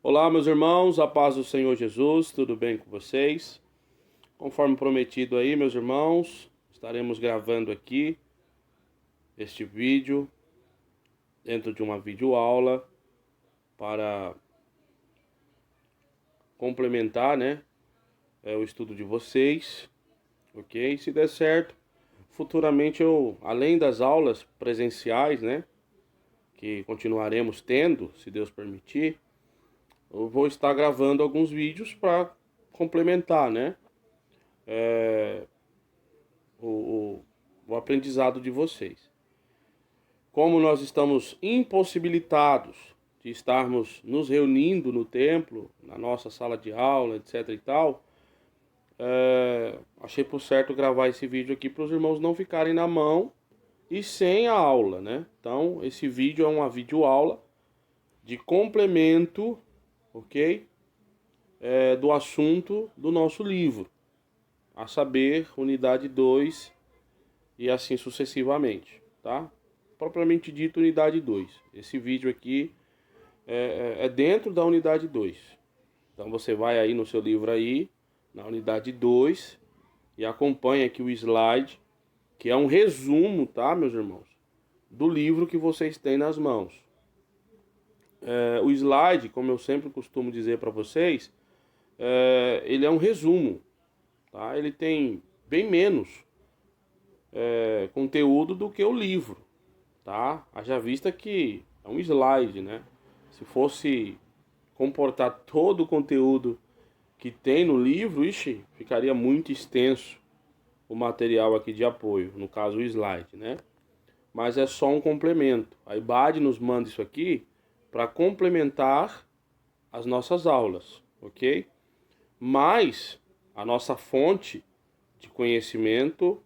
Olá, meus irmãos, a paz do Senhor Jesus, tudo bem com vocês? Conforme prometido aí, meus irmãos, estaremos gravando aqui este vídeo dentro de uma videoaula para complementar, o estudo de vocês, ok? Se der certo, futuramente além das aulas presenciais, que continuaremos tendo, se Deus permitir, eu vou estar gravando alguns vídeos para complementar, o, o, o aprendizado de vocês. Como nós estamos impossibilitados de estarmos nos reunindo no templo, na nossa sala de aula, etc e tal, achei por certo gravar esse vídeo aqui para os irmãos não ficarem na mão e sem a aula, né? Então, esse vídeo é uma videoaula de complemento, ok? Do assunto do nosso livro, a saber, unidade 2 e assim sucessivamente, tá? Propriamente dito, unidade 2. Esse vídeo aqui é dentro da unidade 2. Então você vai aí no seu livro aí, na unidade 2, e acompanha aqui o slide, que é um resumo, tá, meus irmãos, do livro que vocês têm nas mãos. O slide, como eu sempre costumo dizer para vocês, ele é um resumo, tá? Ele tem bem menos conteúdo do que o livro, tá? Haja vista que é um slide, né? Se fosse comportar todo o conteúdo que tem no livro, ixi, ficaria muito extenso o material aqui de apoio, no caso o slide, né? Mas é só um complemento. A IBAD nos manda isso aqui para complementar as nossas aulas, ok? Mas a nossa fonte de conhecimento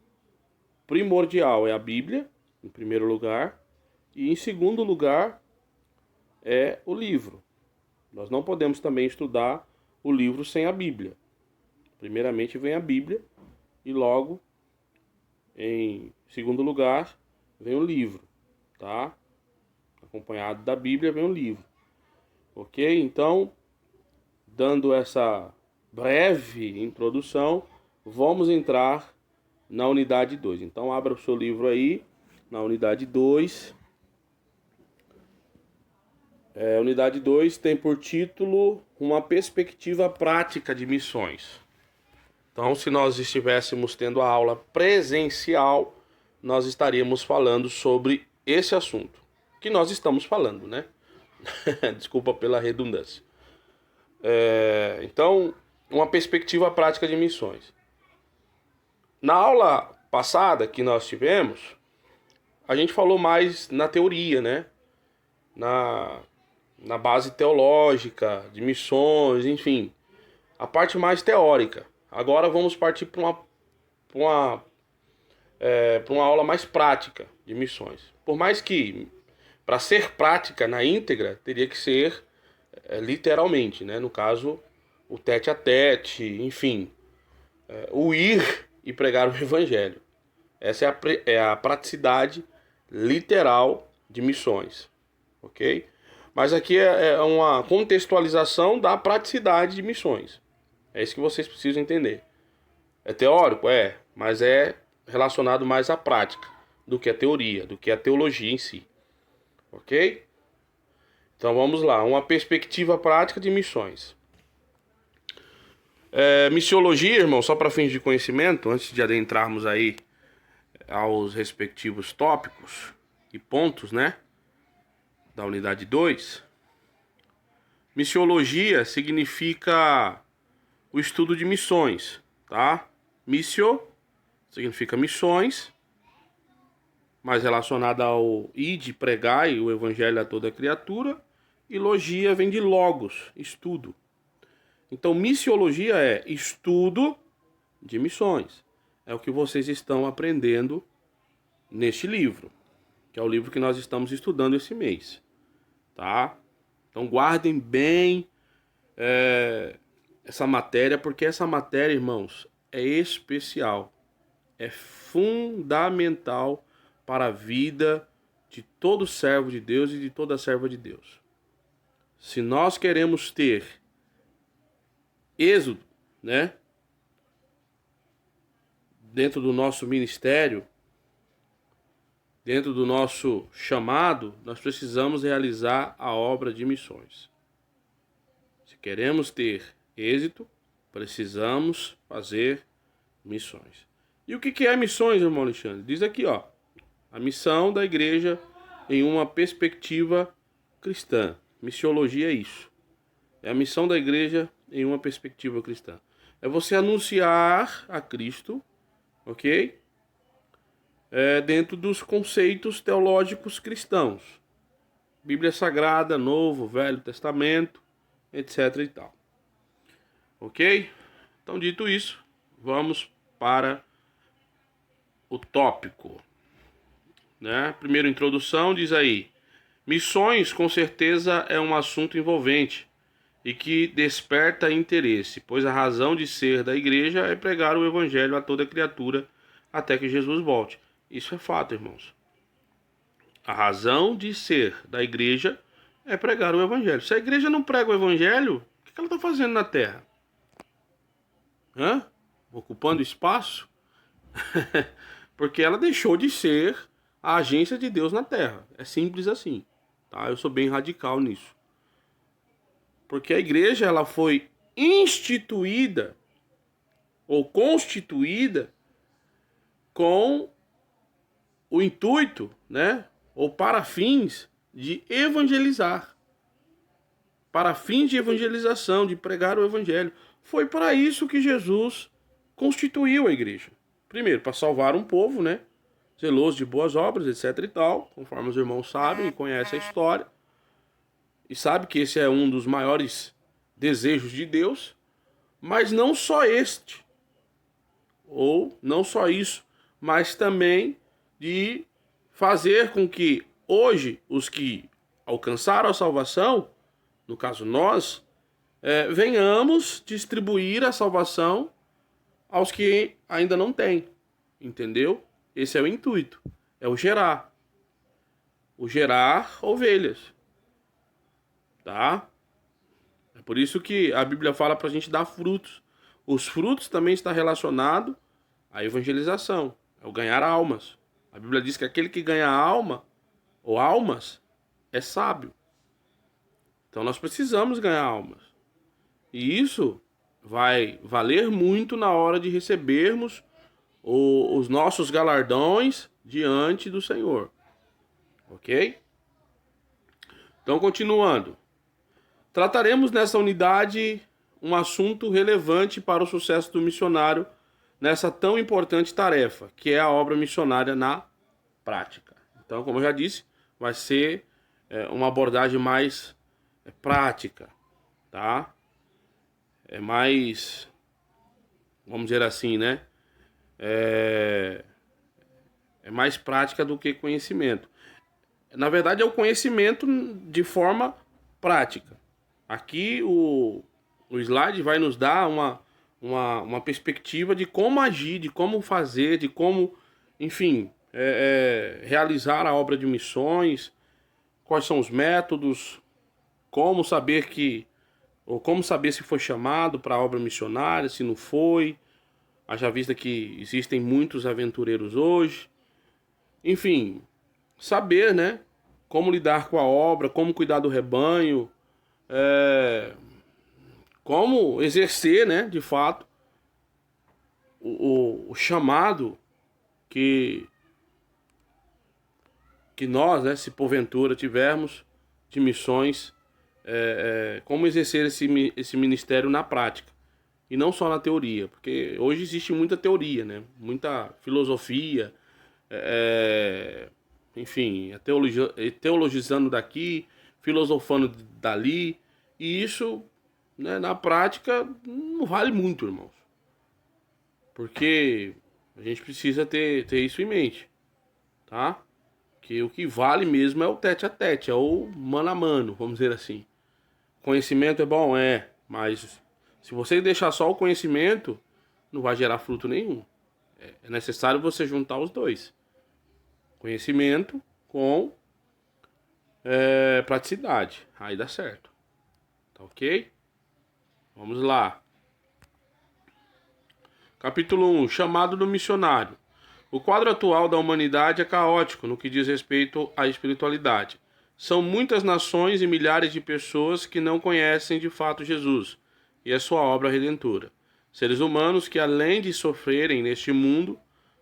primordial é a Bíblia, em primeiro lugar, e em segundo lugar é o livro. Nós não podemos também estudar o livro sem a Bíblia. Primeiramente vem a Bíblia e logo, em segundo lugar, vem o livro, tá? Acompanhado da Bíblia vem o livro. Ok? Então, dando essa breve introdução, vamos entrar na unidade 2. Então, abra o seu livro aí, na unidade 2. A unidade 2 tem por título Uma Perspectiva Prática de Missões. Então, se nós estivéssemos tendo a aula presencial, nós estaríamos falando sobre esse assunto. Que nós estamos falando, né? Desculpa pela redundância. Então, uma perspectiva prática de missões. Na aula passada que nós tivemos, a gente falou mais na teoria, né? Na base teológica, de missões, enfim. A parte mais teórica. Agora vamos partir para uma aula mais prática de missões. Por mais que, para ser prática na íntegra, teria que ser literalmente, né? No caso, o tete a tete, enfim, o ir e pregar o evangelho. Essa é a praticidade literal de missões, ok? Mas aqui é uma contextualização da praticidade de missões. É isso que vocês precisam entender. É teórico? É, mas é relacionado mais à prática do que a teoria, do que a teologia em si. Ok? Então vamos lá, uma perspectiva prática de missões. Missiologia, irmão, só para fins de conhecimento, antes de adentrarmos aí aos respectivos tópicos e pontos, né, da unidade 2. Missiologia significa o estudo de missões, tá? Missio significa missões, mais relacionada ao ide, pregai o evangelho a toda criatura, e logia vem de logos, estudo. Então, missiologia é estudo de missões. É o que vocês estão aprendendo neste livro, que é o livro que nós estamos estudando esse mês, tá? Então, guardem bem essa matéria, porque essa matéria, irmãos, é especial, é fundamental para a vida de todo servo de Deus e de toda serva de Deus. se nós queremos ter êxodo, né, dentro do nosso ministério, dentro do nosso chamado, nós precisamos realizar a obra de missões. Se queremos ter êxito, precisamos fazer missões. E o que é missões, irmão Alexandre? Diz aqui, ó, a missão da igreja em uma perspectiva cristã. Missiologia é isso. É a missão da igreja em uma perspectiva cristã. É você anunciar a Cristo, ok? Dentro dos conceitos teológicos cristãos. Bíblia Sagrada, Novo, Velho Testamento, etc. e tal. Ok? Então, dito isso, vamos para o tópico. Né? Primeiro, introdução, diz aí: missões, com certeza, é um assunto envolvente e que desperta interesse, pois a razão de ser da igreja é pregar o evangelho a toda criatura até que Jesus volte. Isso é fato, irmãos. A razão de ser da igreja é pregar o evangelho. Se a igreja não prega o evangelho, o que ela está fazendo na terra? Ocupando espaço? Porque ela deixou de ser a agência de Deus na terra. É simples assim. Tá? Eu sou bem radical nisso. Porque a igreja ela foi instituída ou constituída com o intuito, né, ou para fins de evangelizar. Para fins de evangelização, de pregar o evangelho. Foi para isso que Jesus constituiu a igreja. Primeiro, para salvar um povo, né, zeloso de boas obras, etc e tal, conforme os irmãos sabem e conhecem a história. E sabe que esse é um dos maiores desejos de Deus, mas não só este, ou não só isso, mas também de fazer com que hoje os que alcançaram a salvação, no caso nós, venhamos distribuir a salvação aos que ainda não têm, entendeu? Esse é o intuito, é o gerar ovelhas. Tá? É por isso que a Bíblia fala para a gente dar frutos. Os frutos também estão relacionados à evangelização, ao ganhar almas. A Bíblia diz que aquele que ganha alma ou almas é sábio. Então nós precisamos ganhar almas. E isso vai valer muito na hora de recebermos os nossos galardões diante do Senhor. Ok? Então, continuando. Trataremos nessa unidade um assunto relevante para o sucesso do missionário nessa tão importante tarefa, que é a obra missionária na prática. Então, como eu já disse, vai ser uma abordagem mais prática, tá? É mais, vamos dizer assim, né? É mais prática do que conhecimento. Na verdade, é o conhecimento de forma prática. Aqui o slide vai nos dar uma perspectiva de como agir, de como fazer, de como, enfim, realizar a obra de missões, quais são os métodos, como saber se foi chamado para a obra missionária, se não foi, haja vista que existem muitos aventureiros hoje. Enfim, saber, né, como lidar com a obra, como cuidar do rebanho, como exercer, né, de fato, o chamado que nós, né, se porventura tivermos de missões, como exercer esse ministério na prática e não só na teoria, porque hoje existe muita teoria, né, muita filosofia, enfim, teologizando daqui, filosofando dali, e isso, né, na prática não vale muito, irmãos. Porque a gente precisa ter isso em mente, tá? Que o que vale mesmo é o tete a tete, é o mano a mano, vamos dizer assim. Conhecimento é bom, mas se você deixar só o conhecimento, não vai gerar fruto nenhum. É necessário você juntar os dois. Conhecimento com praticidade. Aí dá certo. Tá ok? Vamos lá. Capítulo 1. Chamado do missionário. O quadro atual da humanidade é caótico no que diz respeito à espiritualidade. São muitas nações e milhares de pessoas que não conhecem de fato Jesus e a sua obra redentora. Seres humanos que, além de sofrerem neste mundo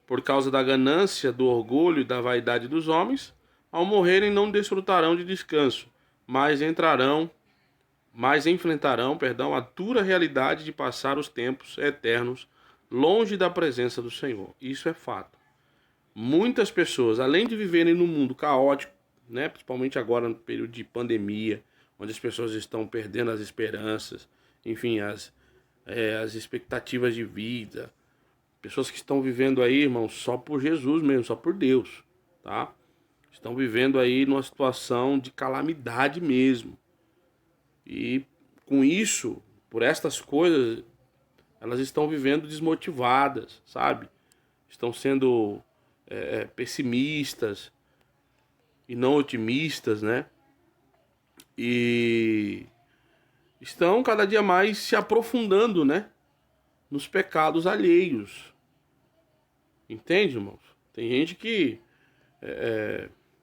por causa da ganância, do orgulho e da vaidade dos homens, ao morrerem não desfrutarão de descanso, mas enfrentarão, a dura realidade de passar os tempos eternos longe da presença do Senhor. Isso é fato. Muitas pessoas, além de viverem num mundo caótico, né, principalmente agora no período de pandemia, onde as pessoas estão perdendo as esperanças, enfim, as expectativas de vida, pessoas que estão vivendo aí, irmãos, só por Jesus mesmo, só por Deus, tá? Estão vivendo aí numa situação de calamidade mesmo. E com isso, por estas coisas, elas estão vivendo desmotivadas, sabe? Estão sendo pessimistas e não otimistas, né? E estão cada dia mais se aprofundando, né? Nos pecados alheios. Entende, irmãos? Tem gente que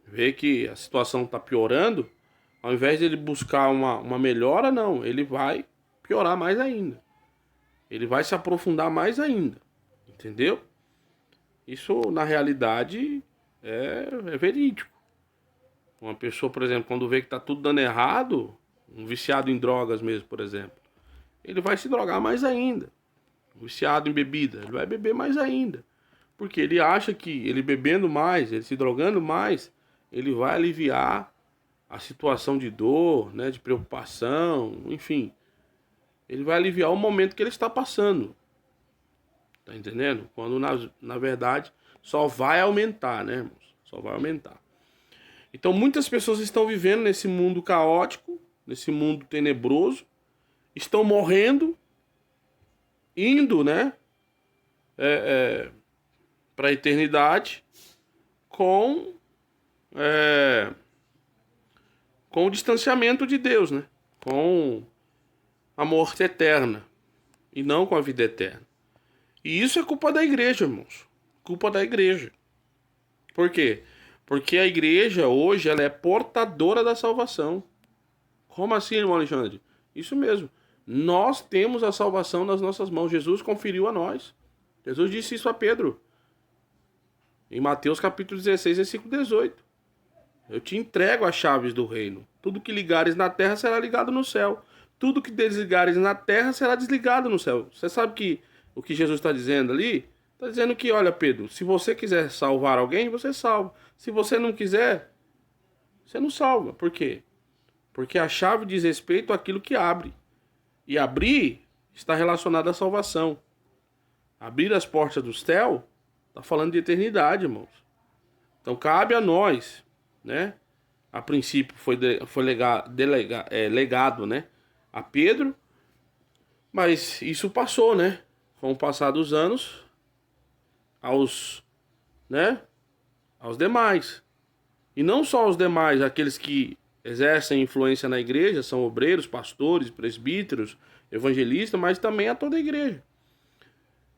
vê que a situação está piorando, ao invés de ele buscar uma melhora, não. Ele vai piorar mais ainda. Ele vai se aprofundar mais ainda. Entendeu? Isso, na realidade, é verídico. Uma pessoa, por exemplo, quando vê que está tudo dando errado, um viciado em drogas mesmo, por exemplo, ele vai se drogar mais ainda. Um viciado em bebida, ele vai beber mais ainda. Porque ele acha que ele bebendo mais, ele se drogando mais, ele vai aliviar a situação de dor, né, de preocupação, enfim. Ele vai aliviar o momento que ele está passando. Tá entendendo? Quando na verdade só vai aumentar, né, irmãos? Só vai aumentar. Então muitas pessoas estão vivendo nesse mundo caótico, nesse mundo tenebroso, estão morrendo, indo, né, para a eternidade com o distanciamento de Deus, né? Com a morte eterna e não com a vida eterna. E isso é culpa da igreja, irmãos. Culpa da igreja. Por quê? Porque a igreja hoje ela é portadora da salvação. Como assim, irmão Alexandre? Isso mesmo. Nós temos a salvação nas nossas mãos. Jesus conferiu a nós. Jesus disse isso a Pedro. Em Mateus capítulo 16, versículo 18. Eu te entrego as chaves do reino. Tudo que ligares na terra será ligado no céu. Tudo que desligares na terra será desligado no céu. Você sabe que o que Jesus está dizendo ali? Está dizendo que, olha, Pedro, se você quiser salvar alguém, você salva. Se você não quiser, você não salva. Por quê? Porque a chave diz respeito àquilo que abre. E abrir está relacionado à salvação. Abrir as portas do céu está falando de eternidade, irmãos. Então cabe a nós, né? A princípio foi legado, né, a Pedro, mas isso passou, né? Com o passar dos anos, aos demais. E não só aos demais, aqueles que exercem influência na igreja, são obreiros, pastores, presbíteros, evangelistas, mas também a toda a igreja.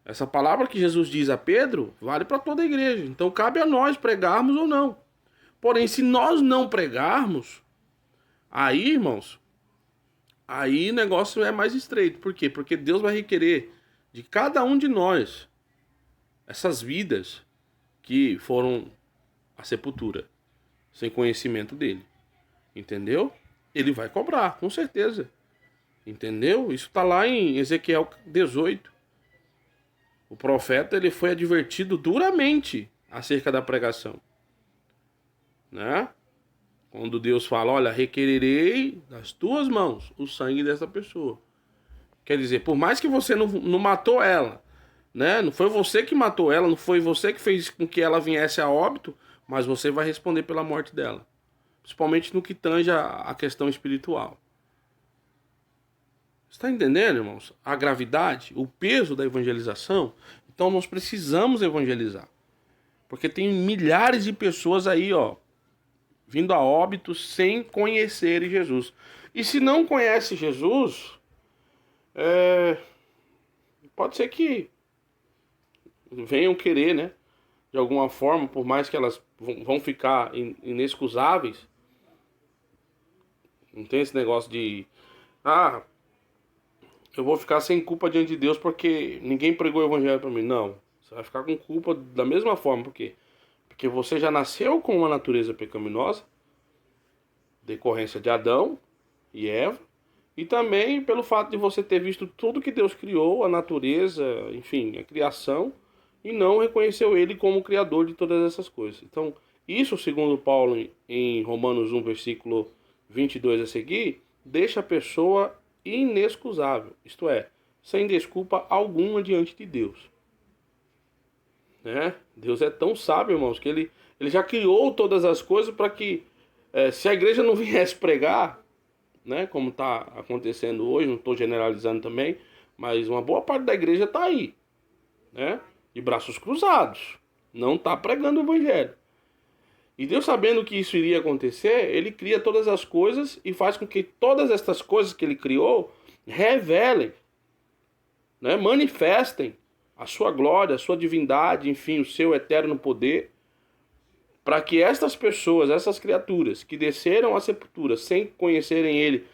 Essa palavra que Jesus diz a Pedro vale para toda a igreja. Então cabe a nós pregarmos ou não. Porém, se nós não pregarmos, aí, irmãos, aí o negócio é mais estreito. Por quê? Porque Deus vai requerer de cada um de nós essas vidas que foram à sepultura, sem conhecimento dele. Entendeu? Ele vai cobrar, com certeza. Entendeu? Isso está lá em Ezequiel 18. O profeta ele foi advertido duramente acerca da pregação. Né? Quando Deus fala, olha, requererei das tuas mãos o sangue dessa pessoa. Quer dizer, por mais que você não matou ela, né? Não foi você que matou ela, não foi você que fez com que ela viesse a óbito, mas você vai responder pela morte dela. Principalmente no que tange a questão espiritual. Você está entendendo, irmãos? A gravidade, o peso da evangelização. Então nós precisamos evangelizar. Porque tem milhares de pessoas aí, ó, vindo a óbito sem conhecerem Jesus. E se não conhece Jesus, pode ser que venham querer, né? De alguma forma, por mais que elas vão ficar inexcusáveis. Não tem esse negócio de... eu vou ficar sem culpa diante de Deus porque ninguém pregou o evangelho para mim. Não, você vai ficar com culpa da mesma forma. Por quê? Porque você já nasceu com uma natureza pecaminosa, decorrência de Adão e Eva, e também pelo fato de você ter visto tudo que Deus criou, a natureza, enfim, a criação, e não reconheceu Ele como o Criador de todas essas coisas. Então, isso, segundo Paulo em Romanos 1, versículo 22 a seguir, deixa a pessoa inexcusável, isto é, sem desculpa alguma diante de Deus. Né? Deus é tão sábio, irmãos, que ele já criou todas as coisas para que, se a igreja não viesse pregar, né, como está acontecendo hoje, não estou generalizando também, mas uma boa parte da igreja está aí, né, de braços cruzados, não está pregando o evangelho. E Deus, sabendo que isso iria acontecer, Ele cria todas as coisas e faz com que todas estas coisas que Ele criou revelem, né, manifestem a sua glória, a sua divindade, enfim, o seu eterno poder, para que estas pessoas, essas criaturas que desceram à sepultura sem conhecerem Ele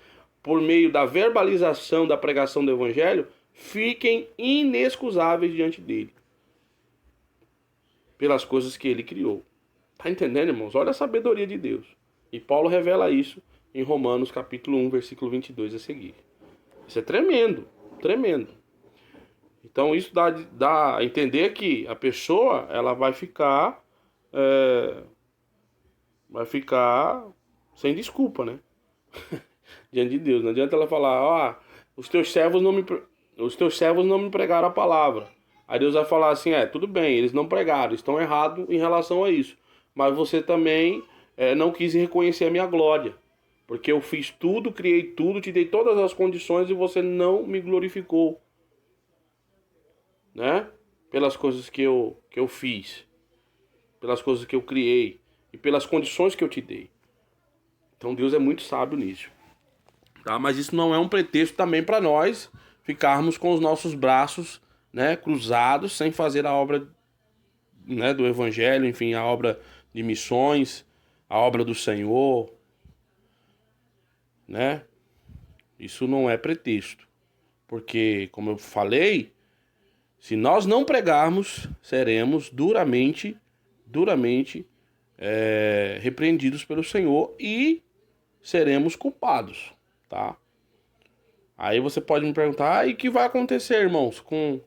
por meio da verbalização da pregação do Evangelho, fiquem inexcusáveis diante dele, pelas coisas que Ele criou. Tá entendendo, irmãos? Olha a sabedoria de Deus. E Paulo revela isso em Romanos capítulo 1, versículo 22 a seguir. Isso é tremendo, tremendo. Então isso dá a entender que a pessoa, ela vai ficar sem desculpa, né? Diante de Deus. Não adianta ela falar, os teus servos não me pregaram a palavra. Aí Deus vai falar assim, tudo bem, eles não pregaram, estão errados em relação a isso. Mas você também não quis reconhecer a minha glória. Porque eu fiz tudo, criei tudo, te dei todas as condições e você não me glorificou. Né? Pelas coisas que eu fiz. Pelas coisas que eu criei. E pelas condições que eu te dei. Então Deus é muito sábio nisso. Tá? Mas isso não é um pretexto também para nós ficarmos com os nossos braços, né, cruzados, sem fazer a obra, né, do Evangelho, enfim, a obra de missões, a obra do Senhor, né? Isso não é pretexto, porque, como eu falei, se nós não pregarmos, seremos duramente repreendidos pelo Senhor e seremos culpados, tá? Aí você pode me perguntar, e o que vai acontecer, irmãos, com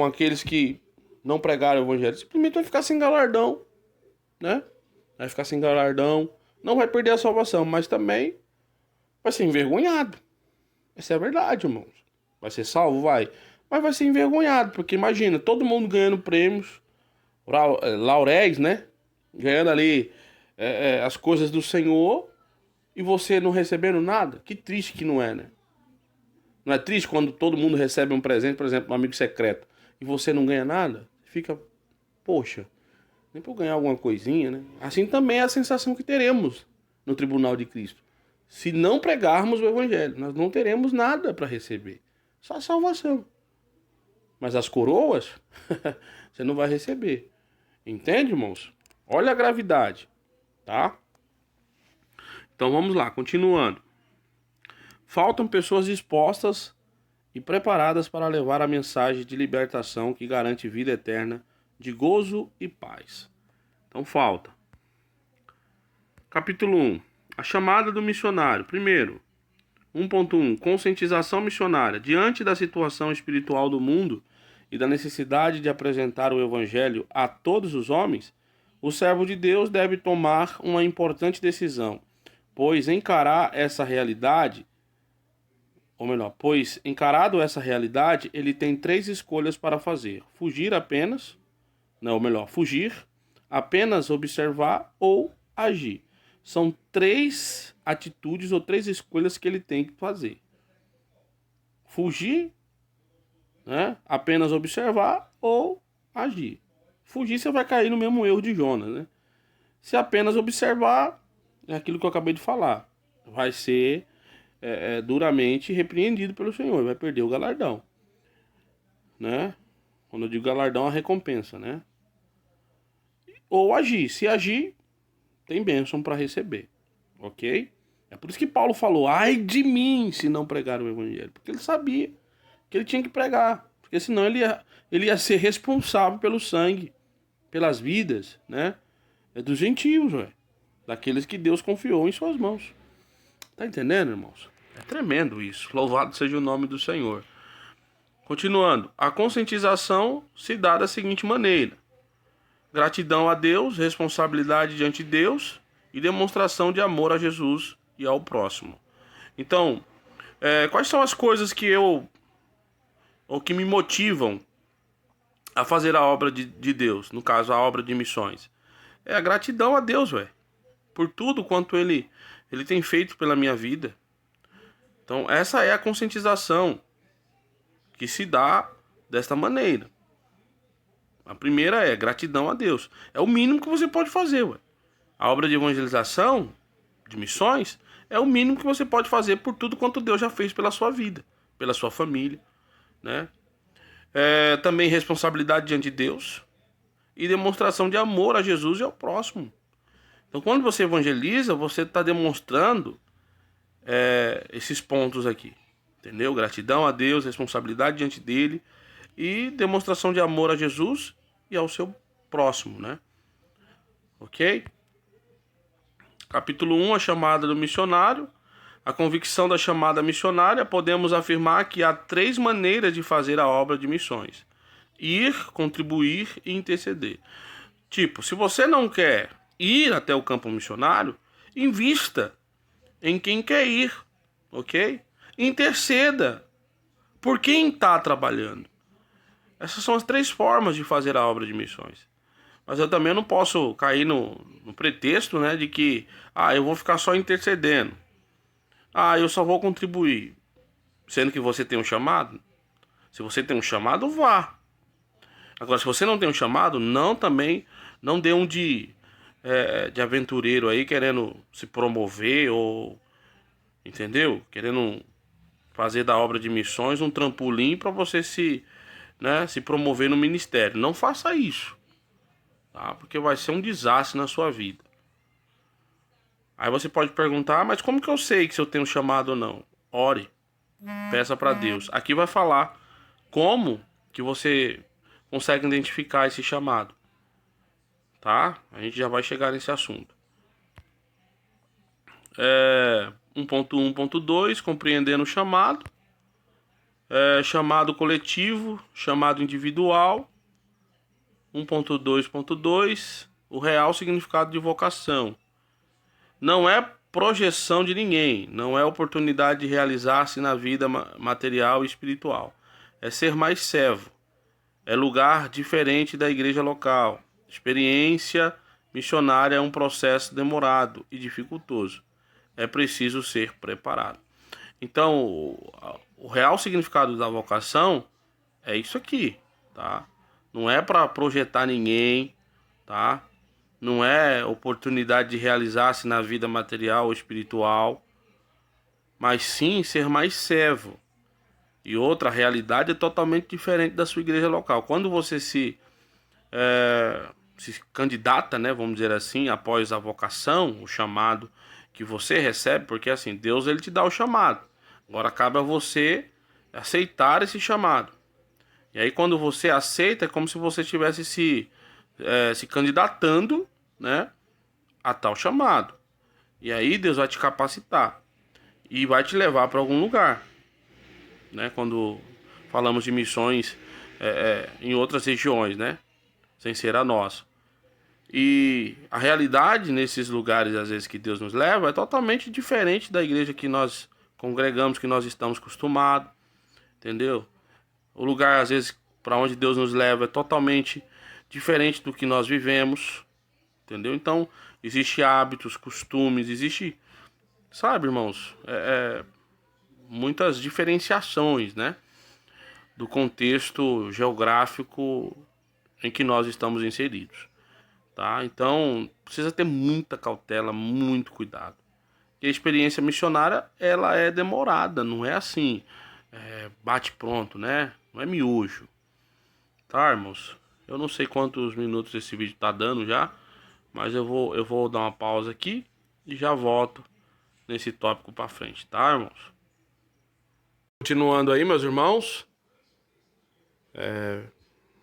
aqueles que não pregaram o evangelho? Simplesmente vai ficar sem galardão, né? Vai ficar sem galardão, não vai perder a salvação, mas também vai ser envergonhado. Essa é a verdade, irmãos. Vai ser salvo? Vai. Mas vai ser envergonhado, porque imagina, todo mundo ganhando prêmios, lauréis, né? Ganhando ali as coisas do Senhor e você não recebendo nada. Que triste que não é, né? Não é triste quando todo mundo recebe um presente, por exemplo, um amigo secreto, e você não ganha nada? Fica, poxa, nem para ganhar alguma coisinha, né? Assim também é a sensação que teremos no tribunal de Cristo. Se não pregarmos o evangelho, nós não teremos nada para receber. Só a salvação. Mas as coroas, você não vai receber. Entende, irmãos? Olha a gravidade, tá? Então vamos lá, continuando. Faltam pessoas dispostas e preparadas para levar a mensagem de libertação que garante vida eterna, de gozo e paz. Então falta. Capítulo 1. A chamada do missionário. Primeiro, 1.1. Conscientização missionária. Diante da situação espiritual do mundo e da necessidade de apresentar o evangelho a todos os homens, o servo de Deus deve tomar uma importante decisão, pois encarado essa realidade, ele tem 3 escolhas para fazer: fugir, apenas observar ou agir. São 3 atitudes ou 3 escolhas que ele tem que fazer: fugir, né? Apenas observar ou agir. Fugir, você vai cair no mesmo erro de Jonas, né? Se apenas observar, é aquilo que eu acabei de falar. vai ser duramente repreendido pelo Senhor, vai perder o galardão, né? Quando eu digo galardão, a recompensa, né? Ou agir. Se agir, tem bênção para receber, ok? É por isso que Paulo falou: ai de mim se não pregar o evangelho, porque ele sabia que ele tinha que pregar, porque senão ele ia ser responsável pelo sangue, pelas vidas, né? É dos gentios, ué, daqueles que Deus confiou em suas mãos. Tá entendendo, irmãos? É tremendo isso. Louvado seja o nome do Senhor. Continuando, a conscientização se dá da seguinte maneira: gratidão a Deus, responsabilidade diante de Deus e demonstração de amor a Jesus e ao próximo. Então, quais são as coisas ou que me motivam a fazer a obra de Deus, no caso, a obra de missões? É a gratidão a Deus, por tudo quanto ele tem feito pela minha vida. Então, essa é a conscientização que se dá desta maneira. A primeira é gratidão a Deus. É o mínimo que você pode fazer, A obra de evangelização, de missões, é o mínimo que você pode fazer por tudo quanto Deus já fez pela sua vida, pela sua família, né? Também responsabilidade diante de Deus e demonstração de amor a Jesus e ao próximo. Então, quando você evangeliza, você está demonstrando esses pontos aqui, entendeu? Gratidão a Deus, responsabilidade diante dele e demonstração de amor a Jesus e ao seu próximo, né? Ok? Capítulo 1, a chamada do missionário. A convicção da chamada missionária, podemos afirmar que há 3 maneiras de fazer a obra de missões: ir, contribuir e interceder. Tipo, se você não quer ir até o campo missionário, invista em quem quer ir, ok? Interceda por quem está trabalhando. Essas são as 3 formas de fazer a obra de missões. Mas eu também não posso cair no pretexto, né, de que eu vou ficar só intercedendo. Eu só vou contribuir. Sendo que você tem um chamado. Se você tem um chamado, vá. Agora, se você não tem um chamado, não dê um de aventureiro aí querendo se promover ou, entendeu? Querendo fazer da obra de missões um trampolim para você se promover no ministério. Não faça isso, tá? Porque vai ser um desastre na sua vida. Aí você pode perguntar: mas como que eu sei que se eu tenho chamado ou não? Ore, peça para Deus. Aqui vai falar como que você consegue identificar esse chamado, tá? A gente já vai chegar nesse assunto. 1.1.2, compreendendo o chamado. Chamado coletivo, chamado individual. 1.2.2, o real significado de vocação. Não é projeção de ninguém, não é oportunidade de realizar-se na vida material e espiritual. É ser mais servo. É lugar diferente da igreja local. Experiência missionária é um processo demorado e dificultoso. É preciso ser preparado. Então, o real significado da vocação é isso aqui, tá? Não é para projetar ninguém, tá? Não é oportunidade de realizar-se na vida material ou espiritual, mas sim ser mais servo. E outra realidade é totalmente diferente da sua igreja local. Quando você se candidata, né, vamos dizer assim, após a vocação, o chamado que você recebe, porque assim, Deus ele te dá o chamado. Agora cabe a você aceitar esse chamado. E aí quando você aceita, é como se você estivesse se candidatando, né, a tal chamado. E aí Deus vai te capacitar e vai te levar para algum lugar, né? Quando falamos de missões em outras regiões, né, sem ser a nossa. E a realidade nesses lugares, às vezes, que Deus nos leva, é totalmente diferente da igreja que nós congregamos, que nós estamos acostumados, entendeu? O lugar, às vezes, para onde Deus nos leva é totalmente diferente do que nós vivemos, entendeu? Então, existe hábitos, costumes, existe, sabe, irmãos, muitas diferenciações, né, do contexto geográfico em que nós estamos inseridos, tá? Então, precisa ter muita cautela, muito cuidado. que a experiência missionária, ela é demorada, não é assim, bate pronto, né? Não é miojo, tá, irmãos? Eu não sei quantos minutos esse vídeo tá dando já, mas eu vou dar uma pausa aqui e já volto nesse tópico pra frente, tá, irmãos? Continuando aí, meus irmãos,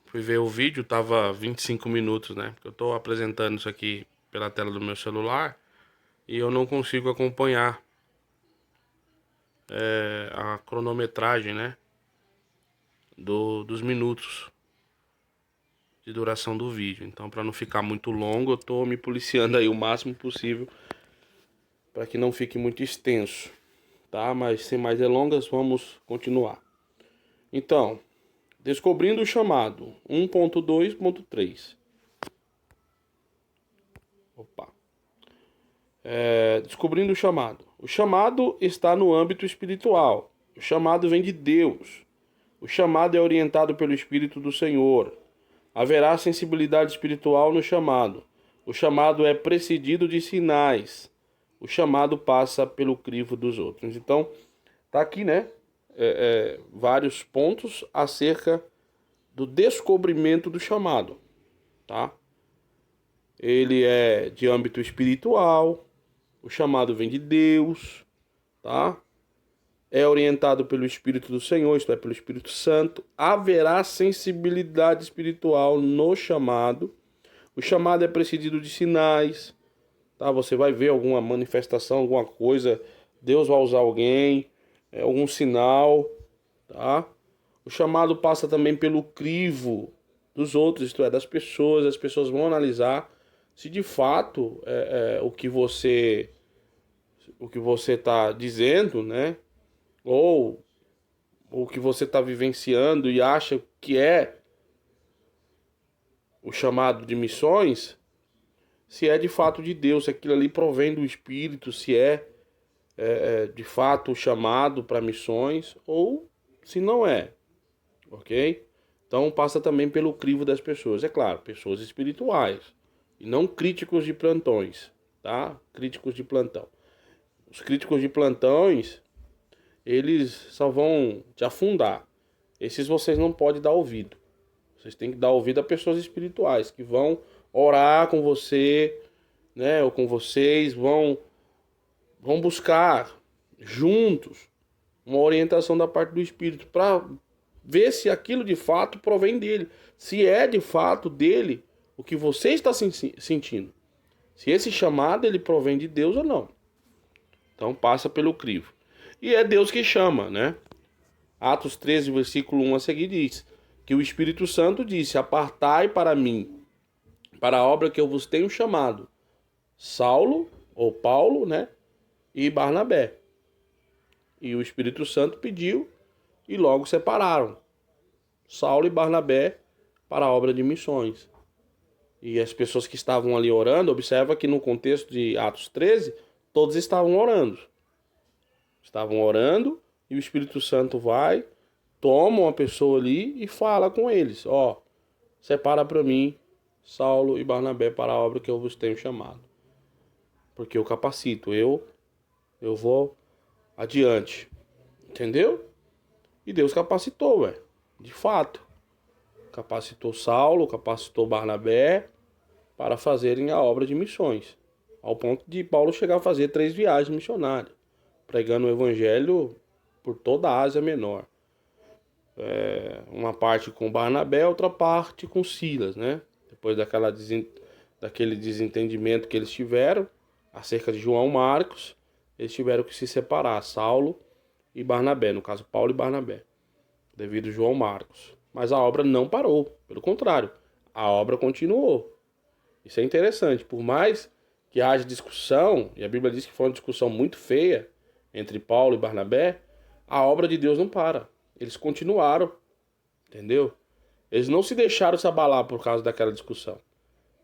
fui ver o vídeo, tava 25 minutos, né? Porque eu tô apresentando isso aqui pela tela do meu celular e eu não consigo acompanhar a cronometragem, né? Dos minutos de duração do vídeo. Então, para não ficar muito longo, eu tô me policiando aí o máximo possível para que não fique muito extenso, tá? Mas sem mais delongas, vamos continuar. Então, descobrindo o chamado 1.2.3. Opa. Descobrindo o chamado. O chamado está no âmbito espiritual. O chamado vem de Deus. O chamado é orientado pelo Espírito do Senhor. Haverá sensibilidade espiritual no chamado. O chamado é precedido de sinais. O chamado passa pelo crivo dos outros. Então, tá aqui, né? Vários pontos acerca do descobrimento do chamado, tá? Ele é de âmbito espiritual. O chamado vem de Deus, tá? É orientado pelo Espírito do Senhor, isto é, pelo Espírito Santo. Haverá sensibilidade espiritual no chamado. O chamado é precedido de sinais, tá? Você vai ver alguma manifestação, alguma coisa, Deus vai usar alguém, algum sinal, tá? O chamado passa também pelo crivo dos outros, isto é, das pessoas. As pessoas vão analisar se de fato o que você está dizendo, né? Ou o que você está vivenciando e acha que é o chamado de missões, se é de fato de Deus, se aquilo ali provém do Espírito, se de fato o chamado para missões ou se não é, ok? Então passa também pelo crivo das pessoas, é claro, pessoas espirituais e não críticos de plantões, tá? Críticos de plantão. Os críticos de plantões, eles só vão te afundar. Esses vocês não podem dar ouvido. Vocês têm que dar ouvido a pessoas espirituais que vão orar com você, né, ou com vocês, vão buscar juntos uma orientação da parte do Espírito para ver se aquilo de fato provém dele, se é de fato dele o que você está sentindo, se esse chamado ele provém de Deus ou não. Então passa pelo crivo. E é Deus que chama, né? Atos 13, versículo 1 a seguir diz que o Espírito Santo disse: apartai para mim, para a obra que eu vos tenho chamado, Saulo, ou Paulo, né? E Barnabé. E o Espírito Santo pediu e logo separaram Saulo e Barnabé para a obra de missões. E as pessoas que estavam ali orando, observa que no contexto de Atos 13, todos estavam orando. Estavam orando e o Espírito Santo vai, toma uma pessoa ali e fala com eles: ó, separa para mim Saulo e Barnabé para a obra que eu vos tenho chamado. Porque eu capacito, eu vou adiante. Entendeu? E Deus capacitou, velho. De fato. Capacitou Saulo, capacitou Barnabé para fazerem a obra de missões. Ao ponto de Paulo chegar a fazer 3 viagens missionárias, pregando o evangelho por toda a Ásia Menor. Uma parte com Barnabé, outra parte com Silas, né? Depois daquele desentendimento que eles tiveram acerca de João Marcos, eles tiveram que se separar, Saulo e Barnabé, no caso Paulo e Barnabé, devido a João Marcos. Mas a obra não parou, pelo contrário, a obra continuou. Isso é interessante, por mais que haja discussão, e a Bíblia diz que foi uma discussão muito feia entre Paulo e Barnabé, a obra de Deus não para. Eles continuaram, entendeu? Eles não se deixaram se abalar por causa daquela discussão.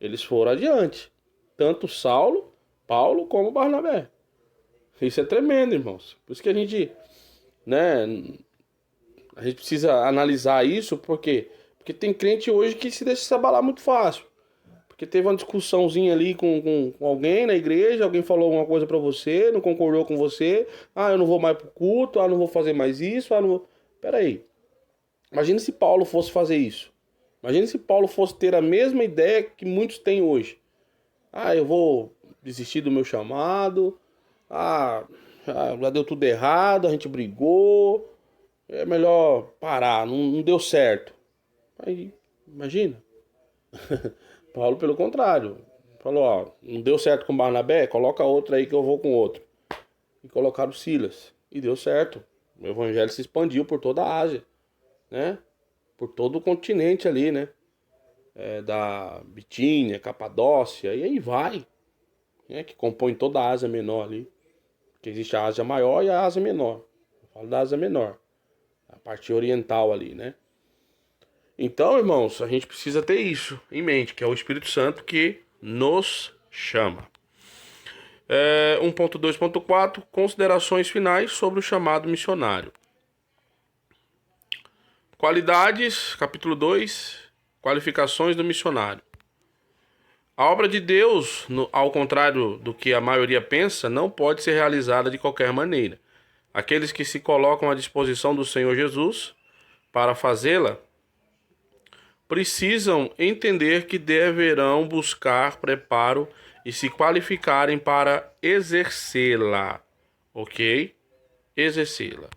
Eles foram adiante, tanto Saulo, Paulo como Barnabé. Isso é tremendo, irmãos. Por isso que a gente precisa analisar isso, porque tem crente hoje que se deixa se abalar muito fácil. Porque teve uma discussãozinha ali com alguém na igreja, alguém falou alguma coisa pra você, não concordou com você. Ah, eu não vou mais pro culto, ah, não vou fazer mais isso, ah, não vou... Pera aí. Imagina se Paulo fosse fazer isso. Imagina se Paulo fosse ter a mesma ideia que muitos têm hoje. Ah, eu vou desistir do meu chamado. Já deu tudo errado, a gente brigou. É melhor parar, não deu certo. Aí, imagina. Paulo, pelo contrário, falou: ó, não deu certo com Barnabé, coloca outro aí que eu vou com outro. E colocaram Silas. E deu certo. O evangelho se expandiu por toda a Ásia, né? Por todo o continente ali, né? Da Bitínia, Capadócia, e aí vai. Né? Que compõe toda a Ásia Menor ali. Porque existe a Ásia Maior e a Ásia Menor. Eu falo da Ásia Menor. A parte oriental ali, né? Então, irmãos, a gente precisa ter isso em mente, que é o Espírito Santo que nos chama. 1.2.4 Considerações finais sobre o chamado missionário. Qualidades, capítulo 2, qualificações do missionário. A obra de Deus, ao contrário do que a maioria pensa, não pode ser realizada de qualquer maneira. Aqueles que se colocam à disposição do Senhor Jesus para fazê-la precisam entender que deverão buscar preparo e se qualificarem para exercê-la. Ok? Exercê-la.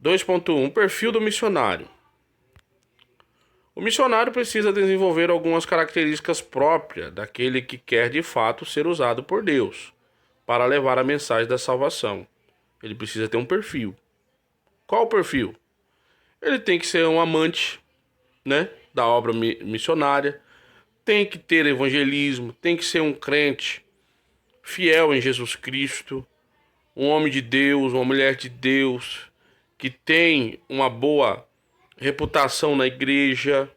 2.1 Perfil do missionário. O missionário precisa desenvolver algumas características próprias daquele que quer de fato ser usado por Deus para levar a mensagem da salvação. Ele precisa ter um perfil. Qual o perfil? Ele tem que ser um amante, né, da obra missionária, tem que ter evangelismo, tem que ser um crente fiel em Jesus Cristo, um homem de Deus, uma mulher de Deus, que tem uma boa reputação na igreja,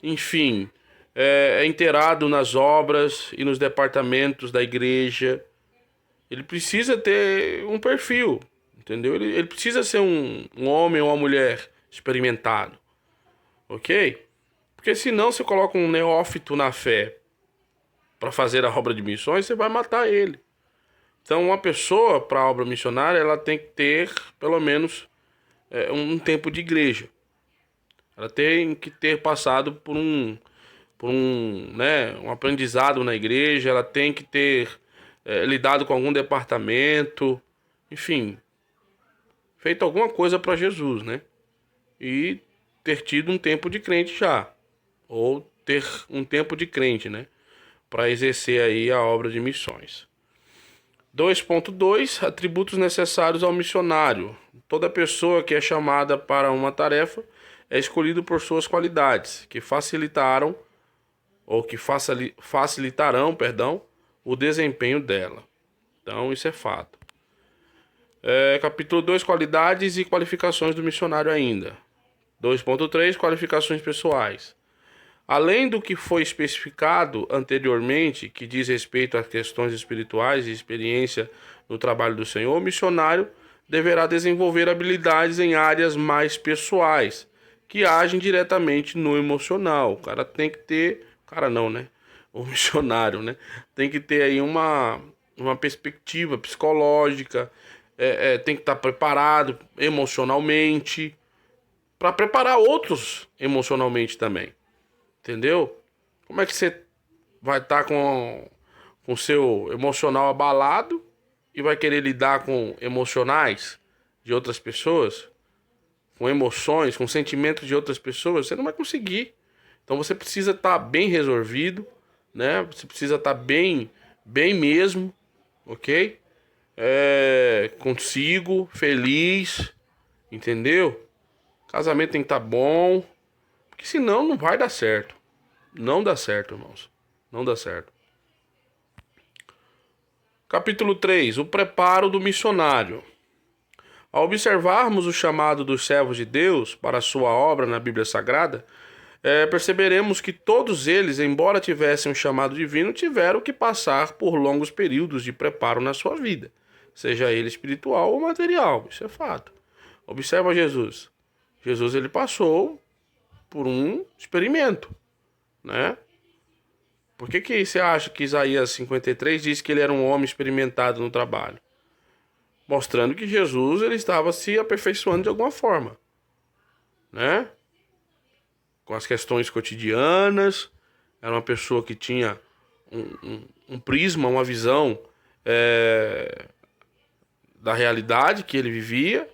enfim, é inteirado nas obras e nos departamentos da igreja. Ele precisa ter um perfil, entendeu? Ele precisa ser um homem ou uma mulher experimentado, ok? Porque senão você coloca um neófito na fé para fazer a obra de missões, você vai matar ele. Então, uma pessoa para a obra missionária, ela tem que ter pelo menos um tempo de igreja. Ela tem que ter passado por um aprendizado na igreja. Ela tem que ter lidado com algum departamento, enfim, feito alguma coisa para Jesus, né? E ter tido um tempo de crente já, ou ter um tempo de crente, né? Para exercer aí a obra de missões. 2.2 Atributos necessários ao missionário. Toda pessoa que é chamada para uma tarefa é escolhida por suas qualidades, que facilitarão o desempenho dela. Então, isso é fato. Capítulo 2 Qualidades e qualificações do missionário ainda. 2.3 Qualificações pessoais. Além do que foi especificado anteriormente, que diz respeito a questões espirituais e experiência no trabalho do Senhor, o missionário deverá desenvolver habilidades em áreas mais pessoais, que agem diretamente no emocional. O cara tem que ter... O cara não, né? O missionário, né? Tem que ter aí uma perspectiva psicológica, tem que estar preparado emocionalmente, para preparar outros emocionalmente também. Entendeu? Como é que você vai estar com o seu emocional abalado e vai querer lidar com emocionais de outras pessoas? Com emoções, com sentimentos de outras pessoas? Você não vai conseguir. Então você precisa estar bem resolvido, né? Você precisa estar bem mesmo, ok? Consigo, feliz, entendeu? Casamento tem que estar bom, porque senão não vai dar certo. Não dá certo, irmãos. Não dá certo. Capítulo 3. O preparo do missionário. Ao observarmos o chamado dos servos de Deus para a sua obra na Bíblia Sagrada, perceberemos que todos eles, embora tivessem um chamado divino, tiveram que passar por longos períodos de preparo na sua vida, seja ele espiritual ou material. Isso é fato. Observa Jesus. Jesus ele passou por um experimento, né? Por que você acha que Isaías 53 diz que ele era um homem experimentado no trabalho? Mostrando que Jesus ele estava se aperfeiçoando de alguma forma, né? Com as questões cotidianas, era uma pessoa que tinha um prisma, uma visão da realidade que ele vivia,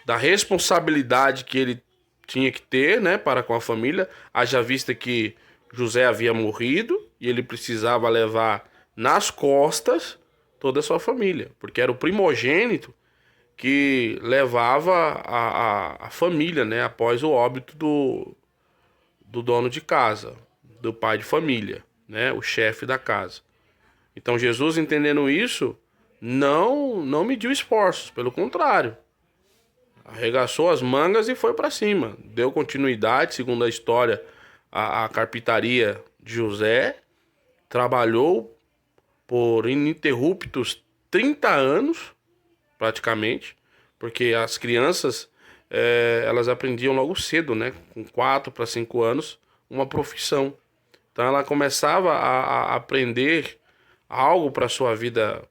da responsabilidade que ele tinha que ter, né, para com a família, haja vista que José havia morrido e ele precisava levar nas costas toda a sua família, porque era o primogênito que levava a família, né, após o óbito do dono de casa, do pai de família, né, o chefe da casa. Então Jesus, entendendo isso, não mediu esforços, pelo contrário, arregaçou as mangas e foi para cima. Deu continuidade, segundo a história, à carpintaria de José. Trabalhou por ininterruptos 30 anos, praticamente, porque as crianças elas aprendiam logo cedo, né, com 4 para 5 anos, uma profissão. Então ela começava a aprender algo para sua vida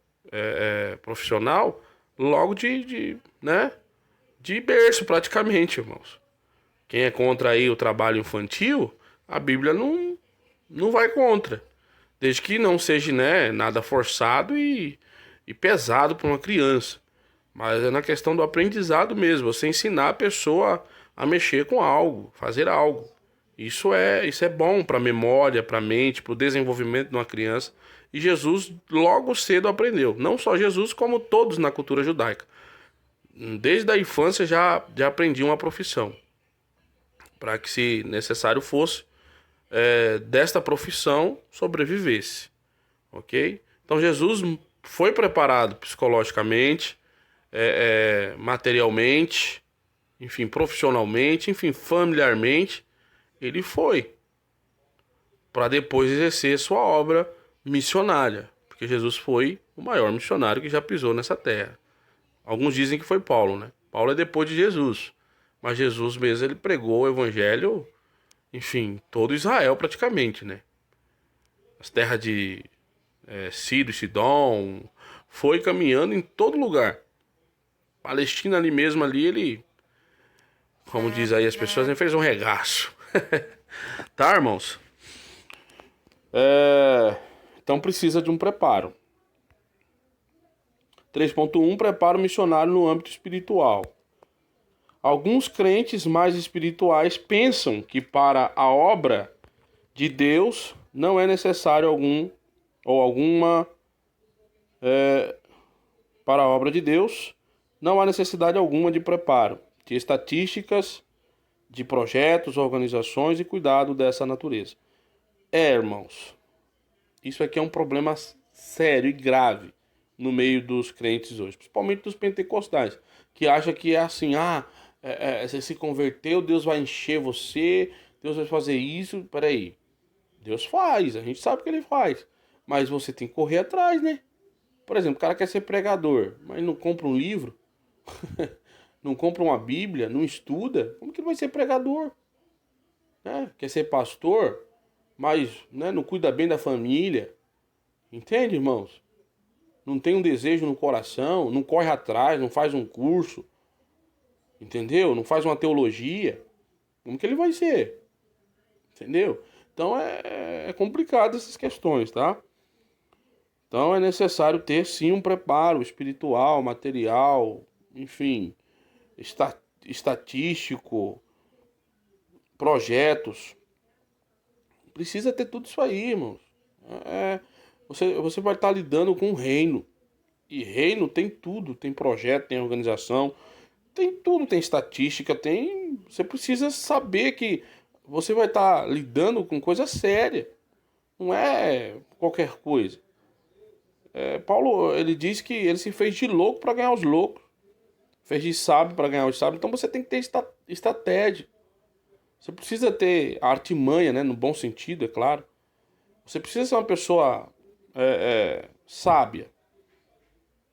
profissional logo né, de berço, praticamente, irmãos. Quem é contra aí o trabalho infantil, a Bíblia não vai contra. Desde que não seja, né, nada forçado e pesado para uma criança. Mas é na questão do aprendizado mesmo. Você ensinar a pessoa a mexer com algo, fazer algo. Isso é bom para a memória, para a mente, para o desenvolvimento de uma criança. E Jesus logo cedo aprendeu. Não só Jesus, como todos na cultura judaica. Desde a infância já aprendiam uma profissão. Para que, se necessário fosse, desta profissão sobrevivesse. Ok? Então Jesus foi preparado psicologicamente, materialmente, enfim, profissionalmente, enfim, familiarmente. Ele foi para depois exercer sua obra missionária, porque Jesus foi o maior missionário que já pisou nessa terra. Alguns dizem que foi Paulo, né? Paulo é depois de Jesus, mas Jesus mesmo ele pregou o evangelho, enfim, todo Israel praticamente, né? As terras de Ciro e Sidom, foi caminhando em todo lugar. Palestina ali mesmo, ali ele, como diz aí as pessoas, ele fez um regaço. Tá, irmãos? Então precisa de um preparo. 3.1 Preparo missionário no âmbito espiritual. Alguns crentes mais espirituais pensam que para a obra de Deus não é necessário para a obra de Deus não há necessidade alguma de preparo, de estatísticas, de projetos, organizações e cuidado dessa natureza. Irmãos, isso aqui é um problema sério e grave no meio dos crentes hoje, principalmente dos pentecostais, que acham que é assim, você se converteu, Deus vai encher você, Deus vai fazer isso. Peraí, Deus faz, a gente sabe que ele faz, mas você tem que correr atrás, né? Por exemplo, o cara quer ser pregador, mas não compra um livro, não compra uma Bíblia, não estuda, como que ele vai ser pregador? Né? Quer ser pastor, mas, né, não cuida bem da família. Entende, irmãos? Não tem um desejo no coração, não corre atrás, não faz um curso, entendeu? Não faz uma teologia. Como que ele vai ser? Entendeu? Então é complicado essas questões, tá? Então é necessário ter sim um preparo espiritual, material, enfim, estatístico, projetos. Precisa ter tudo isso aí, irmãos. Você vai estar lidando com um reino. E reino tem tudo, tem projeto, tem organização, tem tudo, tem estatística, tem. Você precisa saber que você vai estar lidando com coisa séria. Não é qualquer coisa. Paulo, ele diz que ele se fez de louco para ganhar os loucos. Fez de sábio para ganhar os sábios. Então você tem que ter estratégia. Você precisa ter artimanha, né? No bom sentido, é claro. Você precisa ser uma pessoa sábia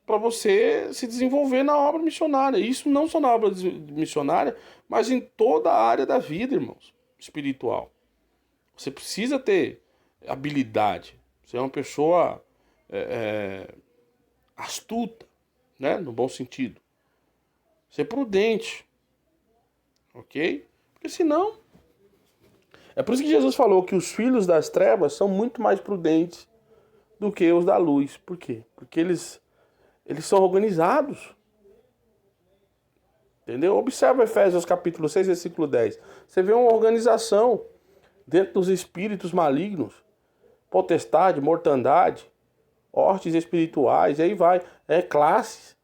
para você se desenvolver na obra missionária. Isso não só na obra missionária, mas em toda a área da vida, irmãos, espiritual. Você precisa ter habilidade. Você é uma pessoa astuta, né? No bom sentido. Ser prudente, ok? Porque senão... É por isso que Jesus falou que os filhos das trevas são muito mais prudentes do que os da luz. Por quê? Porque eles são organizados. Entendeu? Observa Efésios capítulo 6, versículo 10. Você vê uma organização dentro dos espíritos malignos, potestade, mortandade, hostes espirituais, e aí vai. É classes,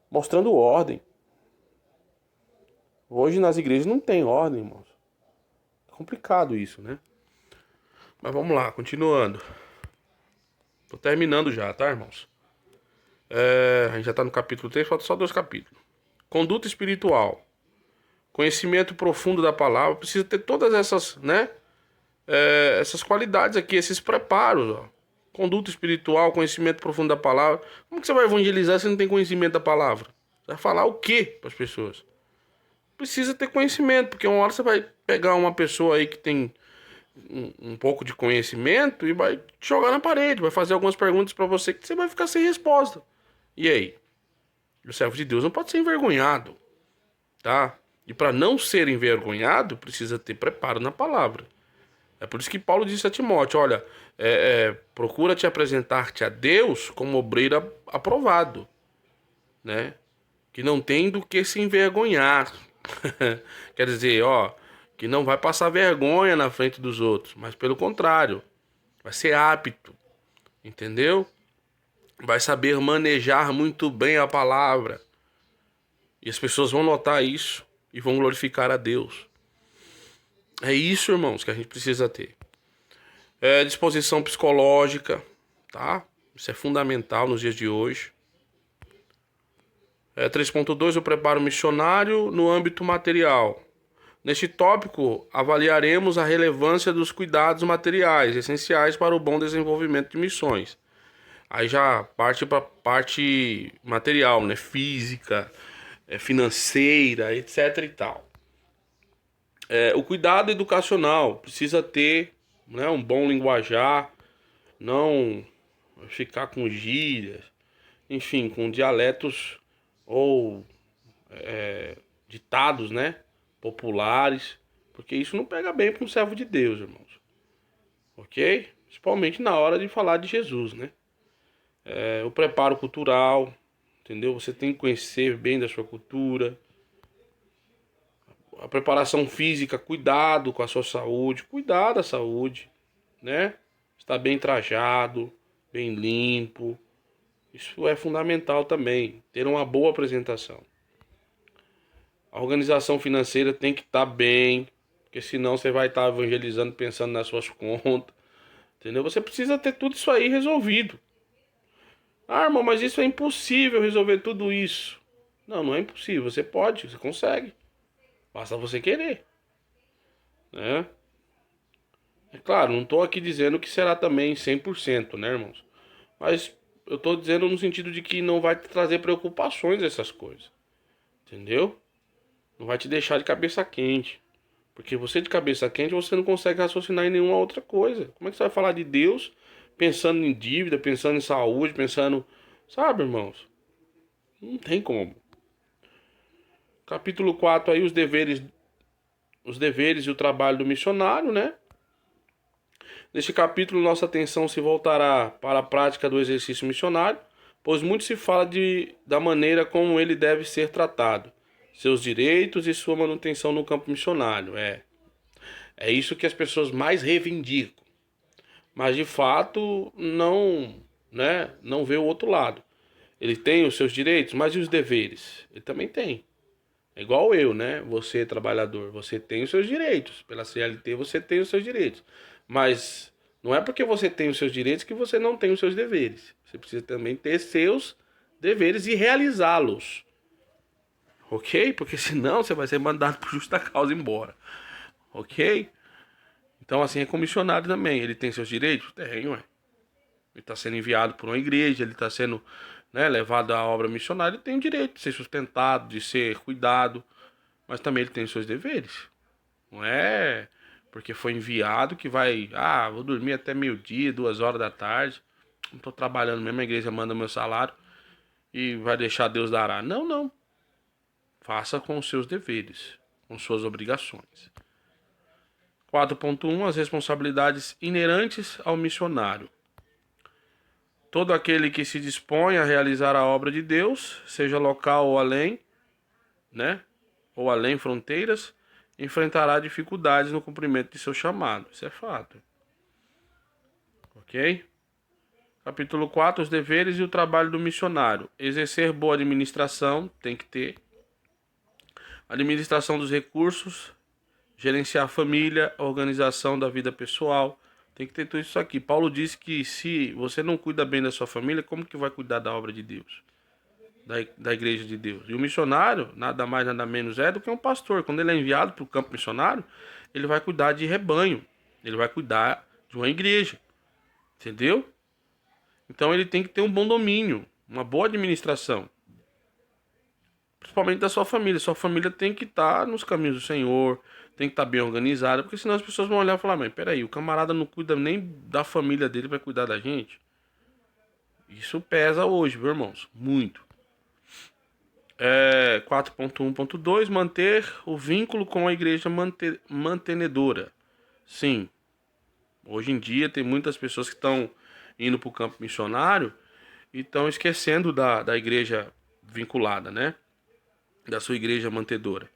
mostrando ordem. Hoje nas igrejas não tem ordem, irmãos. É complicado isso, né? Mas vamos lá, continuando. Tô terminando já, tá, irmãos? A gente já tá no capítulo 3, falta só 2 capítulos. Conduta espiritual. Conhecimento profundo da palavra. Precisa ter todas essas, né? Essas qualidades aqui, esses preparos, ó. Conduta espiritual, conhecimento profundo da palavra. Como que você vai evangelizar se não tem conhecimento da palavra? Você vai falar o quê para as pessoas? Precisa ter conhecimento, porque uma hora você vai pegar uma pessoa aí que tem um pouco de conhecimento e vai te jogar na parede, vai fazer algumas perguntas para você que você vai ficar sem resposta. E aí? O servo de Deus não pode ser envergonhado, tá? E para não ser envergonhado, precisa ter preparo na palavra. É por isso que Paulo disse a Timóteo, olha, procura te apresentar-te a Deus como obreiro aprovado, né? Que não tem do que se envergonhar. Quer dizer, ó, que não vai passar vergonha na frente dos outros, mas pelo contrário, vai ser apto, entendeu? Vai saber manejar muito bem a palavra. E as pessoas vão notar isso e vão glorificar a Deus. É isso, irmãos, que a gente precisa ter. Disposição psicológica, tá? Isso é fundamental nos dias de hoje. 3.2, o preparo missionário no âmbito material. Neste tópico, avaliaremos a relevância dos cuidados materiais, essenciais para o bom desenvolvimento de missões. Aí já parte para a parte material, né? Física, financeira, etc e tal. O cuidado educacional precisa ter, né, um bom linguajar, não ficar com gírias, enfim, com dialetos ou ditados, né, populares, porque isso não pega bem para um servo de Deus, irmãos. Ok? Principalmente na hora de falar de Jesus, né? O preparo cultural, entendeu? Você tem que conhecer bem da sua cultura. A preparação física, cuidado com a sua saúde, cuidar da saúde, né? Estar bem trajado, bem limpo. Isso é fundamental também, ter uma boa apresentação. A organização financeira tem que estar bem, porque senão você vai estar evangelizando pensando nas suas contas, entendeu? Você precisa ter tudo isso aí resolvido. Ah, irmão, mas isso é impossível resolver tudo isso. Não, não é impossível, você pode, você consegue. Basta você querer, né? É claro, não estou aqui dizendo que será também 100%, né, irmãos? Mas eu estou dizendo no sentido de que não vai te trazer preocupações essas coisas, entendeu? Não vai te deixar de cabeça quente. Porque você de cabeça quente, você não consegue raciocinar em nenhuma outra coisa. Como é que você vai falar de Deus pensando em dívida, pensando em saúde, pensando... Sabe, irmãos? Não tem como. Capítulo 4 aí, os deveres e o trabalho do missionário, né? Neste capítulo, nossa atenção se voltará para a prática do exercício missionário, pois muito se fala da maneira como ele deve ser tratado, seus direitos e sua manutenção no campo missionário. É isso que as pessoas mais reivindicam. Mas de fato não, né, não vê o outro lado. Ele tem os seus direitos, mas e os deveres? Ele também tem. É igual eu, né? Você, trabalhador, você tem os seus direitos. Pela CLT você tem os seus direitos. Mas não é porque você tem os seus direitos que você não tem os seus deveres. Você precisa também ter seus deveres e realizá-los. Ok? Porque senão você vai ser mandado por justa causa embora. Ok? Então assim é com o missionário também. Ele tem seus direitos? Tem, ué. Ele está sendo enviado por uma igreja, ele está sendo, né, levado à obra missionária, ele tem o direito de ser sustentado, de ser cuidado, mas também ele tem os seus deveres. Não é porque foi enviado, que vai, vou dormir até meio-dia, 2 horas da tarde, não tô trabalhando mesmo, a igreja manda meu salário e vai deixar Deus dará. Não, não. Faça com os seus deveres, com suas obrigações. 4.1 As responsabilidades inerentes ao missionário. Todo aquele que se dispõe a realizar a obra de Deus, seja local ou além, né? Ou além fronteiras, enfrentará dificuldades no cumprimento de seu chamado. Isso é fato. Ok? Capítulo 4, os deveres e o trabalho do missionário. Exercer boa administração, tem que ter. Administração dos recursos, gerenciar a família, organização da vida pessoal. Tem que ter tudo isso aqui. Paulo disse que se você não cuida bem da sua família, como que vai cuidar da obra de Deus? Da igreja de Deus. E o missionário, nada mais, nada menos é do que um pastor. Quando ele é enviado para o campo missionário, ele vai cuidar de rebanho. Ele vai cuidar de uma igreja. Entendeu? Então ele tem que ter um bom domínio, uma boa administração. Principalmente da sua família. Sua família tem que estar nos caminhos do Senhor, tem que estar bem organizada, porque senão as pessoas vão olhar e falar, mas peraí, o camarada não cuida nem da família dele para cuidar da gente. Isso pesa hoje, meus irmãos, muito. 4.1.2 Manter o vínculo com a igreja mantenedora. Sim, hoje em dia tem muitas pessoas que estão indo para o campo missionário e estão esquecendo da igreja vinculada, né? Da sua igreja mantedora.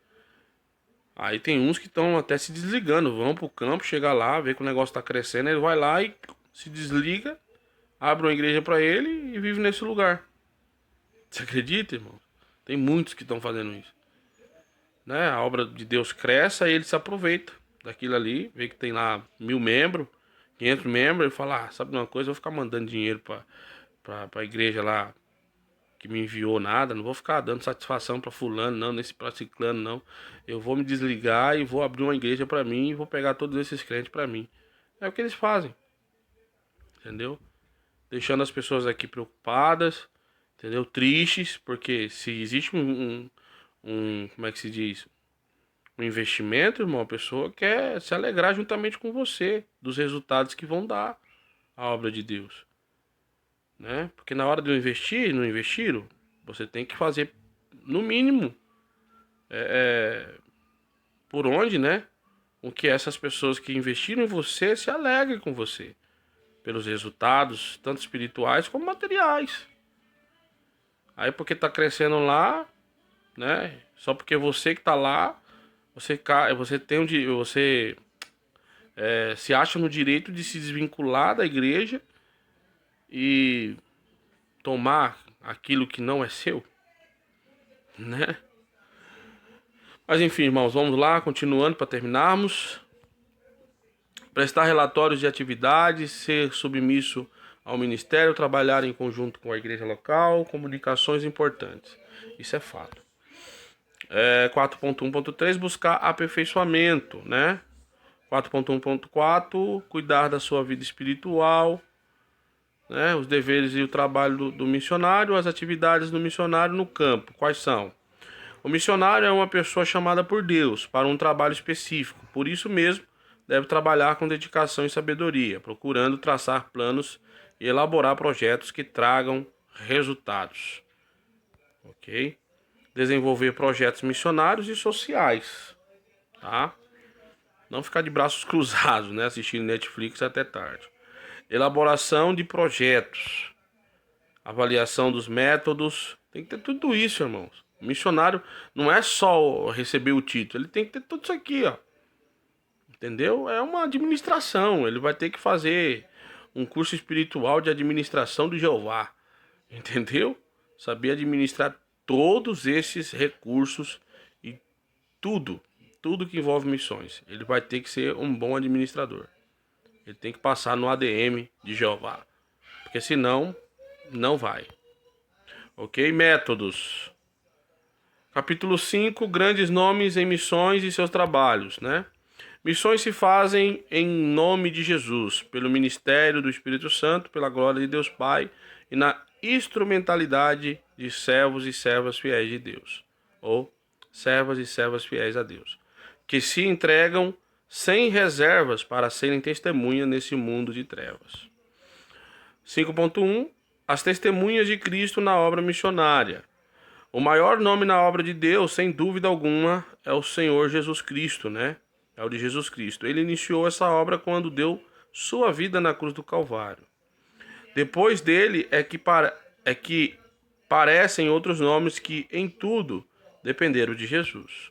Aí tem uns que estão até se desligando, vão pro campo, chega lá, vê que o negócio tá crescendo, ele vai lá e se desliga, abre uma igreja para ele e vive nesse lugar. Você acredita, irmão? Tem muitos que estão fazendo isso. Né? A obra de Deus cresce, aí ele se aproveita daquilo ali, vê que tem lá 1.000 membros, 500 membros, ele fala, sabe de uma coisa, eu vou ficar mandando dinheiro pra igreja lá que me enviou nada, não vou ficar dando satisfação para fulano, não, nesse pra ciclano, não. Eu vou me desligar e vou abrir uma igreja para mim e vou pegar todos esses crentes para mim. É o que eles fazem, entendeu? Deixando as pessoas aqui preocupadas, entendeu? Tristes, porque se existe como é que se diz? Um investimento, irmão, a pessoa quer se alegrar juntamente com você dos resultados que vão dar a obra de Deus. Né? Porque na hora de eu investir, não investiram, você tem que fazer no mínimo por onde, né? Com que essas pessoas que investiram em você se alegrem com você pelos resultados, tanto espirituais como materiais. Aí porque tá crescendo lá, né? Só porque você que tá lá, você tem você se acha no direito de se desvincular da igreja e tomar aquilo que não é seu, né? Mas enfim, irmãos, vamos lá, continuando para terminarmos. Prestar relatórios de atividades, ser submisso ao ministério, trabalhar em conjunto com a igreja local, comunicações importantes. Isso é fato. 4.1.3 Buscar aperfeiçoamento, né? 4.1.4 Cuidar da sua vida espiritual, né? Os deveres e o trabalho do missionário, as atividades do missionário no campo. Quais são? O missionário é uma pessoa chamada por Deus para um trabalho específico. Por isso mesmo, deve trabalhar com dedicação e sabedoria, procurando traçar planos e elaborar projetos que tragam resultados. Ok? Desenvolver projetos missionários e sociais. Tá? Não ficar de braços cruzados, né? Assistindo Netflix até tarde. Elaboração de projetos. Avaliação dos métodos. Tem que ter tudo isso, irmãos. O missionário não é só receber o título. Ele tem que ter tudo isso aqui, ó. Entendeu? É uma administração. Ele vai ter que fazer um curso espiritual de administração do Jeová. Entendeu? Saber administrar todos esses recursos e tudo que envolve missões. Ele vai ter que ser um bom administrador. Ele tem que passar no ADM de Jeová. Porque senão, não vai. Ok? Métodos. Capítulo 5. Grandes nomes em missões e seus trabalhos, né? Missões se fazem em nome de Jesus, pelo ministério do Espírito Santo, pela glória de Deus Pai e na instrumentalidade de servos e servas fiéis de Deus, ou servas e servas fiéis a Deus, que se entregam sem reservas para serem testemunhas nesse mundo de trevas. 5.1 As testemunhas de Cristo na obra missionária. O maior nome na obra de Deus, sem dúvida alguma, é o Senhor Jesus Cristo, né? É o de Jesus Cristo. Ele iniciou essa obra quando deu sua vida na cruz do Calvário. Depois dele é que parecem outros nomes que em tudo dependeram de Jesus.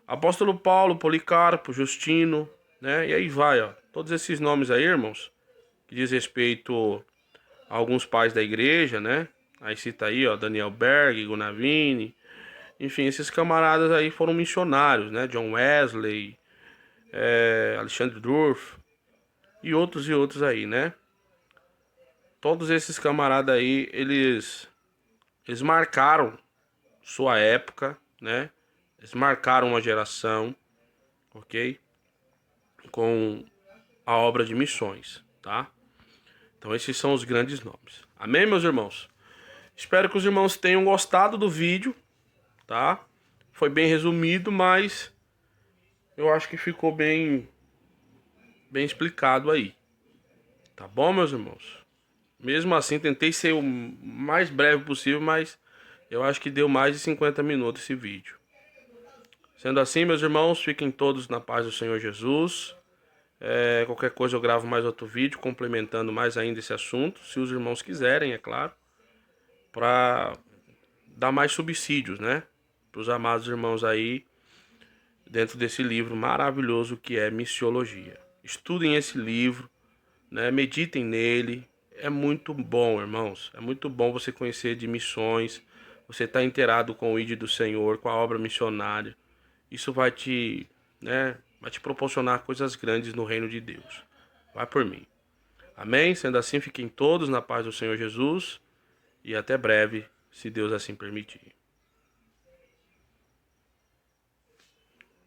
Apóstolo Paulo, Policarpo, Justino, né? E aí vai, ó. Todos esses nomes aí, irmãos, que diz respeito a alguns pais da igreja, né? Aí cita aí, ó, Daniel Berg, Gunavini, enfim, esses camaradas aí foram missionários, né? John Wesley, Alexandre Durf e outros aí, né? Todos esses camaradas aí, eles marcaram sua época, né? Eles marcaram uma geração, ok? Com a obra de missões, tá? Então esses são os grandes nomes. Amém, meus irmãos? Espero que os irmãos tenham gostado do vídeo, tá? Foi bem resumido, mas eu acho que ficou bem explicado aí. Tá bom, meus irmãos? Mesmo assim, tentei ser o mais breve possível, mas eu acho que deu mais de 50 minutos esse vídeo. Sendo assim, meus irmãos, fiquem todos na paz do Senhor Jesus. Qualquer coisa eu gravo mais outro vídeo, complementando mais ainda esse assunto, se os irmãos quiserem, é claro, para dar mais subsídios, né? Para os amados irmãos aí, dentro desse livro maravilhoso que é Missiologia. Estudem esse livro, né? Meditem nele. É muito bom, irmãos. É muito bom você conhecer de missões, você estar inteirado com o ID do Senhor, com a obra missionária. Isso vai te, né, vai te proporcionar coisas grandes no reino de Deus. Vai por mim. Amém? Sendo assim, fiquem todos na paz do Senhor Jesus e até breve, se Deus assim permitir.